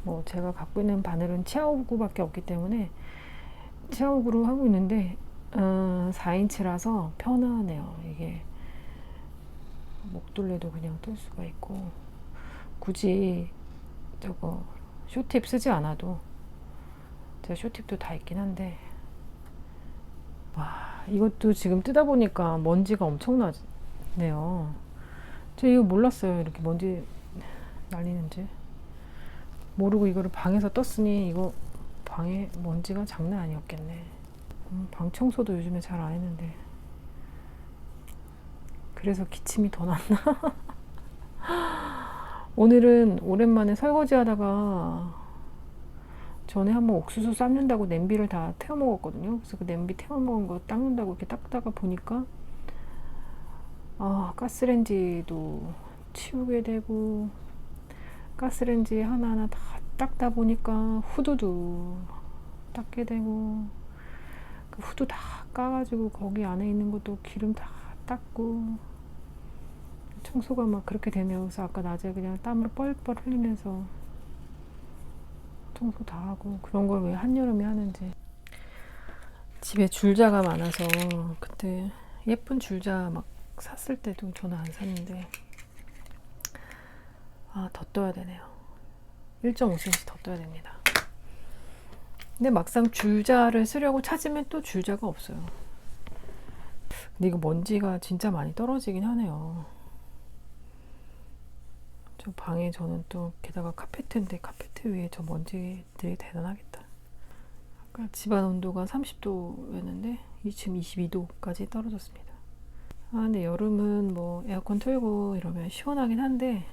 뭐 제가 갖고 있는 바늘은 치아오구밖에 없기 때문에 치아오구로 하고 있는데 4인치라서 편하네요. 이게 목둘레도 그냥 뜰 수가 있고, 굳이 저거 쇼팁 쓰지 않아도, 제가 쇼팁도 다 있긴 한데, 와, 이것도 지금 뜯어 보니까 먼지가 엄청나네요. 저 이거 몰랐어요. 이렇게 먼지 날리는지 모르고 이거를 방에서 떴으니, 이거 방에 먼지가 장난 아니었겠네. 방 청소도 요즘에 잘 안 했는데 그래서 기침이 더 났나? 오늘은 오랜만에 설거지 하다가, 전에 한번 옥수수 삶는다고 냄비를 다 태워 먹었거든요. 그래서 그 냄비 태워 먹은 거 닦는다고 이렇게 닦다가 보니까 가스레인지도 치우게 되고, 가스레인지 하나하나 다 닦다 보니까 후드도 닦게 되고, 그 후드 다 까가지고 거기 안에 있는 것도 기름 다 닦고, 청소가 막 그렇게 되네요. 그래서 아까 낮에 그냥 땀을 뻘뻘 흘리면서 청소 다 하고, 그런 걸 왜 한여름에 하는지. 집에 줄자가 많아서 그때 예쁜 줄자 막 샀을 때도 저는 안 샀는데, 더 떠야 되네요. 1.5cm 더 떠야 됩니다. 근데 막상 줄자를 쓰려고 찾으면 또 줄자가 없어요. 근데 이거 먼지가 진짜 많이 떨어지긴 하네요. 저 방에, 저는 또 게다가 카페트인데 카페트 위에 저 먼지들이 대단하겠다. 아까 집안 온도가 30도였는데 지금 22도까지 떨어졌습니다. 근데 여름은 뭐 에어컨 틀고 이러면 시원하긴 한데,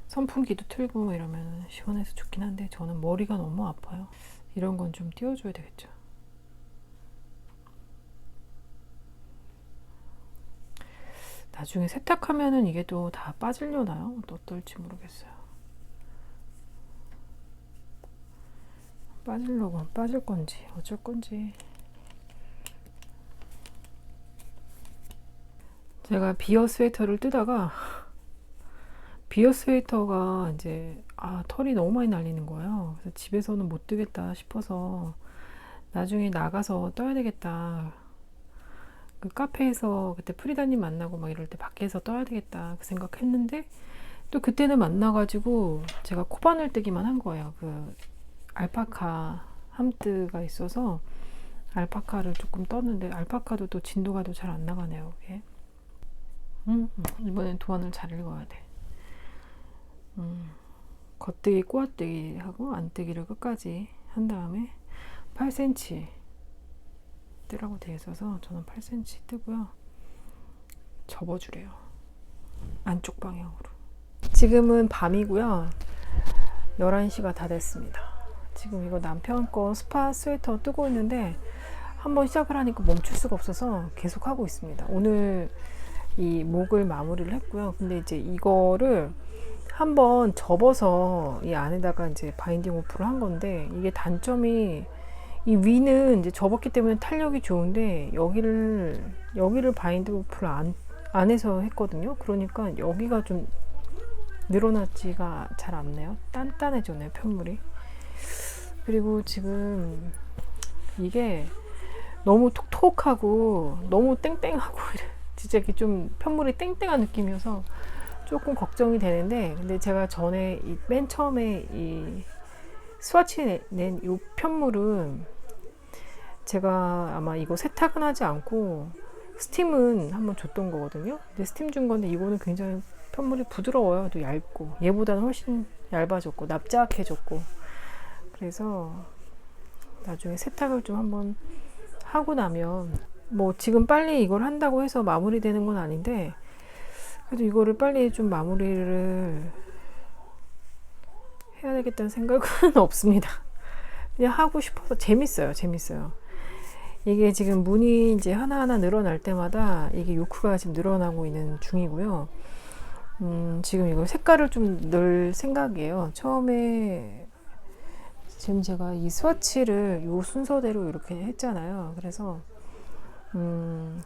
선풍기도 틀고 이러면 시원해서 좋긴 한데, 저는 머리가 너무 아파요. 이런 건 좀 띄워줘야 되겠죠. 나중에 세탁하면은 이게 또 다 빠지려나요? 어떨지 모르겠어요. 빠지려고 빠질 건지 어쩔 건지. 제가 비어 스웨터를 뜨다가 비어 스웨터가 이제 털이 너무 많이 날리는 거예요. 그래서 집에서는 못 뜨겠다 싶어서 나중에 나가서 떠야 되겠다. 그 카페에서 그때 프리다님 만나고 막 이럴 때 밖에서 떠야 되겠다 그 생각했는데, 또 그때는 만나가지고 제가 코바늘 뜨기만 한 거예요. 그 알파카 함뜨가 있어서 알파카를 조금 떴는데, 알파카도 또 진도가 더 잘 안 나가네요. 이게. 이번엔 도안을 잘 읽어야 돼. 겉뜨기, 꼬아뜨기 하고 안뜨기를 끝까지 한 다음에 8cm 뜨라고 되어 있어서 저는 8cm 뜨고요. 접어주래요. 안쪽 방향으로. 지금은 밤이고요. 11시가 다 됐습니다. 지금 이거 남편 거 스파 스웨터 뜨고 있는데, 한번 시작을 하니까 멈출 수가 없어서 계속 하고 있습니다. 오늘 이 목을 마무리를 했고요. 근데 이제 이거를 한번 접어서 이 안에다가 이제 바인딩 오프를 한 건데, 이게 단점이, 이 위는 이제 접었기 때문에 탄력이 좋은데, 여기를 바인딩 오프를 안에서 했거든요. 그러니까 여기가 좀 늘어나지가 잘 않네요. 단단해졌네요, 편물이. 그리고 지금 이게 너무 톡톡하고 너무 땡땡하고 진짜 이렇게 좀 편물이 땡땡한 느낌이어서 조금 걱정이 되는데, 근데 제가 전에 맨 처음에 이 스와치 낸 이 편물은 제가 아마 이거 세탁은 하지 않고 스팀은 한번 줬던 거거든요. 근데 스팀 준 건데, 이거는 굉장히 편물이 부드러워요. 또 얇고, 얘보다는 훨씬 얇아졌고 납작해졌고, 그래서 나중에 세탁을 좀 한번 하고 나면, 뭐 지금 빨리 이걸 한다고 해서 마무리되는 건 아닌데, 그래도 이거를 빨리 좀 마무리를 해야 되겠다는 생각은 없습니다. 그냥 하고 싶어서. 재밌어요. 이게 지금 무늬 이제 하나하나 늘어날 때마다 이게 요크가 지금 늘어나고 있는 중이고요. 지금 이거 색깔을 좀 넣을 생각이에요. 처음에 지금 제가 이 스와치를 요 순서대로 이렇게 했잖아요. 그래서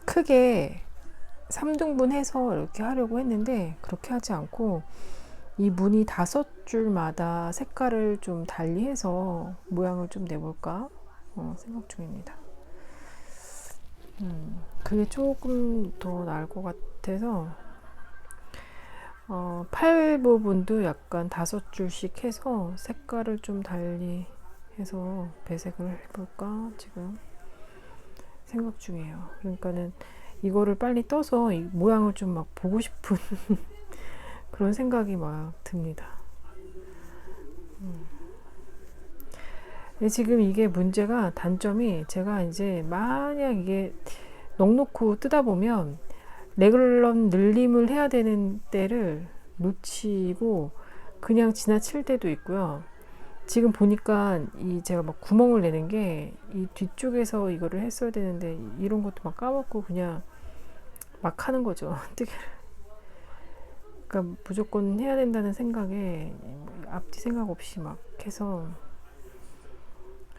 크게 3등분 해서 이렇게 하려고 했는데 그렇게 하지 않고 이 무늬 5줄마다 색깔을 좀 달리해서 모양을 좀 내볼까 생각 중입니다. 그게 조금 더 나을 것 같아서 팔 부분도 약간 5줄씩 해서 색깔을 좀 달리 해서 배색을 해볼까 지금 생각 중이에요. 그러니까는 이거를 빨리 떠서 이 모양을 좀 막 보고 싶은 그런 생각이 막 듭니다. 근데 지금 이게 문제가 단점이 제가 이제 만약 이게 넉넉히 뜨다 보면 레글런 늘림을 해야 되는 때를 놓치고 그냥 지나칠 때도 있고요. 지금 보니까 이 제가 막 구멍을 내는 게 이 뒤쪽에서 이거를 했어야 되는데 이런 것도 막 까먹고 그냥 막 하는 거죠. 그러니까 무조건 해야 된다는 생각에 앞뒤 생각 없이 막 해서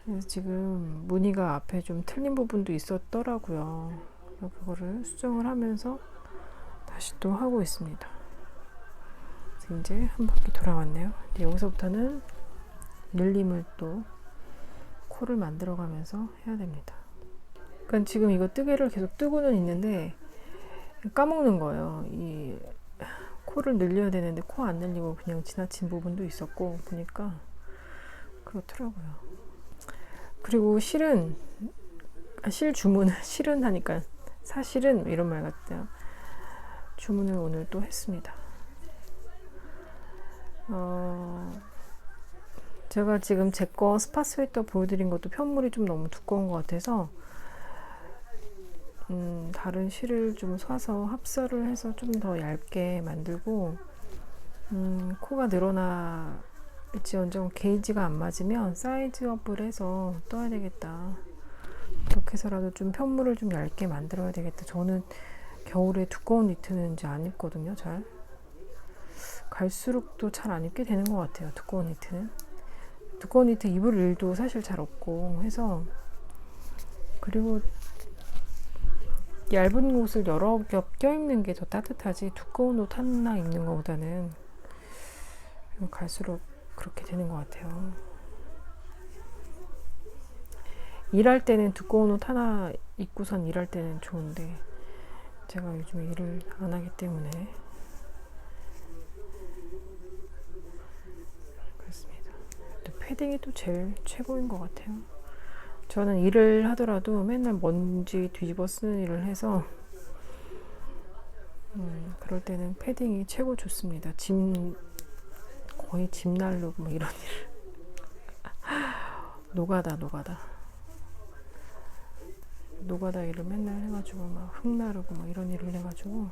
그래서 지금 무늬가 앞에 좀 틀린 부분도 있었더라고요. 그래서 그거를 수정을 하면서 다시 또 하고 있습니다. 그래서 이제 한 바퀴 돌아왔네요. 여기서부터는 늘림을 또 코를 만들어 가면서 해야 됩니다. 그러니까 지금 이거 뜨개를 계속 뜨고는 있는데 까먹는 거예요. 이 코를 늘려야 되는데 코 안 늘리고 그냥 지나친 부분도 있었고 보니까 그렇더라고요. 그리고 실은 실 주문을 실은 하니까 사실은 이런 말 같아요. 주문을 오늘 또 했습니다. 제가 지금 제 거 스파 스웨터 보여드린 것도 편물이 좀 너무 두꺼운 것 같아서 다른 실을 좀 사서 합사를 해서 좀 더 얇게 만들고 코가 늘어날지언정 게이지가 안 맞으면 사이즈업을 해서 떠야 되겠다. 그렇게 해서라도 좀 편물을 좀 얇게 만들어야 되겠다. 저는 겨울에 두꺼운 니트는 이제 안 입거든요. 잘 갈수록 또 잘 안 입게 되는 것 같아요. 두꺼운 니트는 두꺼운 니트 입을 일도 사실 잘 없고 해서 그리고 얇은 옷을 여러 겹 껴입는 게 더 따뜻하지 두꺼운 옷 하나 입는 것보다는 갈수록 그렇게 되는 것 같아요. 일할 때는 두꺼운 옷 하나 입고선 일할 때는 좋은데 제가 요즘에 일을 안 하기 때문에 그렇습니다. 또 패딩이 또 제일 최고인 것 같아요. 저는 일을 하더라도 맨날 먼지 뒤집어 쓰는 일을 해서 그럴 때는 패딩이 최고 좋습니다. 거의 짐 날르고 뭐 이런 일 노가다 일을 맨날 해가지고 막 흙 나르고 막 이런 일을 해가지고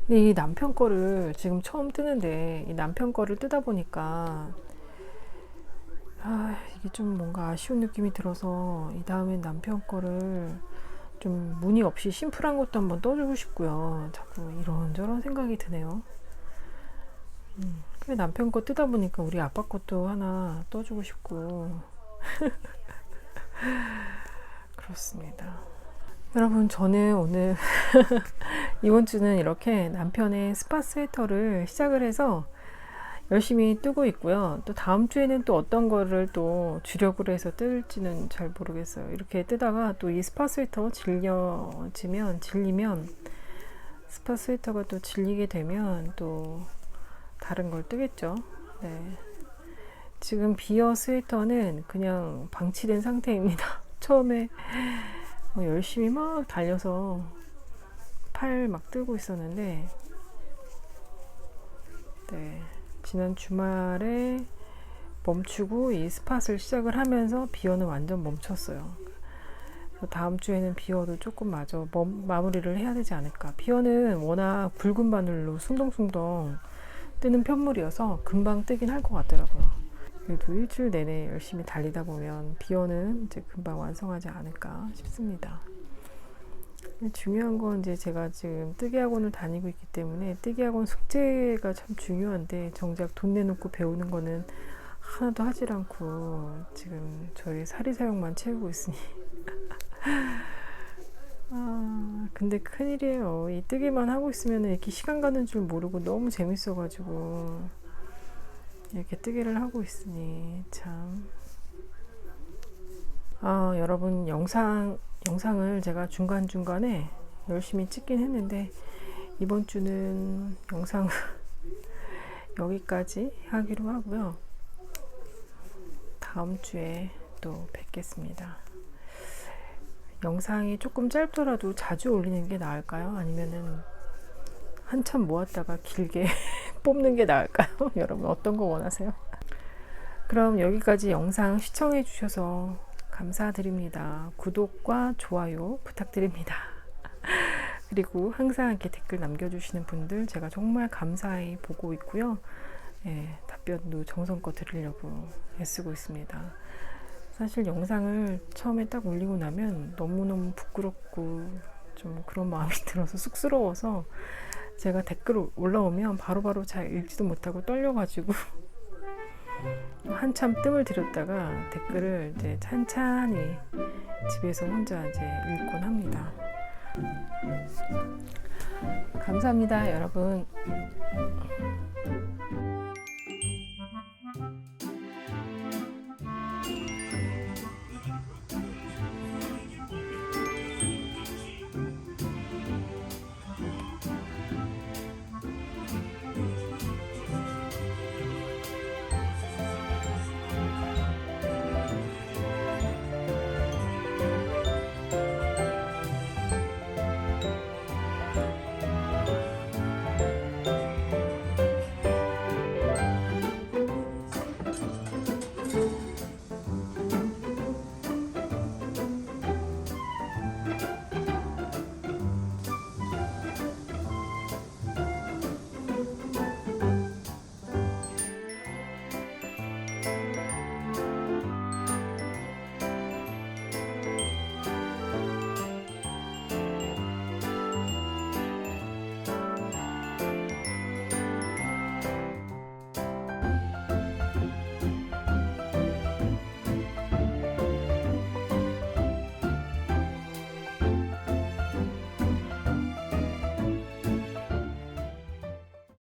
근데 이 남편 거를 지금 처음 뜨는데 이 남편 거를 뜨다 보니까 이게 좀 뭔가 아쉬운 느낌이 들어서 이 다음엔 남편 거를 좀 무늬 없이 심플한 것도 한번 떠주고 싶고요. 자꾸 이런저런 생각이 드네요. 근데 남편 거 뜨다 보니까 우리 아빠 것도 하나 떠주고 싶고 그렇습니다. 여러분 저는 오늘 이번 주는 이렇게 남편의 스파 스웨터를 시작을 해서 열심히 뜨고 있고요. 또 다음 주에는 또 어떤 거를 또 주력으로 해서 뜰지는 잘 모르겠어요. 이렇게 뜨다가 또 이 스파 스웨터 질리면 스파 스웨터가 또 질리게 되면 또 다른 걸 뜨겠죠. 네. 지금 비어 스웨터는 그냥 방치된 상태입니다. 처음에 열심히 막 달려서 팔 막 들고 있었는데 네. 지난 주말에 멈추고 이 스팟을 시작을 하면서 비어는 완전 멈췄어요. 다음 주에는 비어도 조금 마무리를 해야 되지 않을까. 비어는 워낙 굵은 바늘로 숭덩숭덩 뜨는 편물이어서 금방 뜨긴 할 것 같더라고요. 그래도 일주일 내내 열심히 달리다 보면 비어는 이제 금방 완성하지 않을까 싶습니다. 중요한 건 이제 제가 지금 뜨개 학원을 다니고 있기 때문에 뜨개 학원 숙제가 참 중요한데 정작 돈 내놓고 배우는 거는 하나도 하질 않고 지금 저희 사리사욕만 채우고 있으니 아 근데 큰일이에요. 이 뜨기만 하고 있으면 이렇게 시간 가는 줄 모르고 너무 재밌어가지고 이렇게 뜨기를 하고 있으니 참. 여러분 영상을 제가 중간중간에 열심히 찍긴 했는데 이번 주는 영상 여기까지 하기로 하고요. 다음 주에 또 뵙겠습니다. 영상이 조금 짧더라도 자주 올리는 게 나을까요? 아니면은 한참 모았다가 길게 뽑는 게 나을까요? 여러분 어떤 거 원하세요? 그럼 여기까지 영상 시청해 주셔서 감사드립니다. 구독과 좋아요 부탁드립니다. 그리고 항상 이렇게 댓글 남겨주시는 분들 제가 정말 감사히 보고 있고요. 예, 답변도 정성껏 드리려고 애쓰고 있습니다. 사실 영상을 처음에 딱 올리고 나면 너무너무 부끄럽고 좀 그런 마음이 들어서 쑥스러워서 제가 댓글 올라오면 바로바로 잘 읽지도 못하고 떨려가지고 한참 뜸을 들였다가 댓글을 이제 찬찬히 집에서 혼자 이제 읽곤 합니다. 감사합니다, 여러분.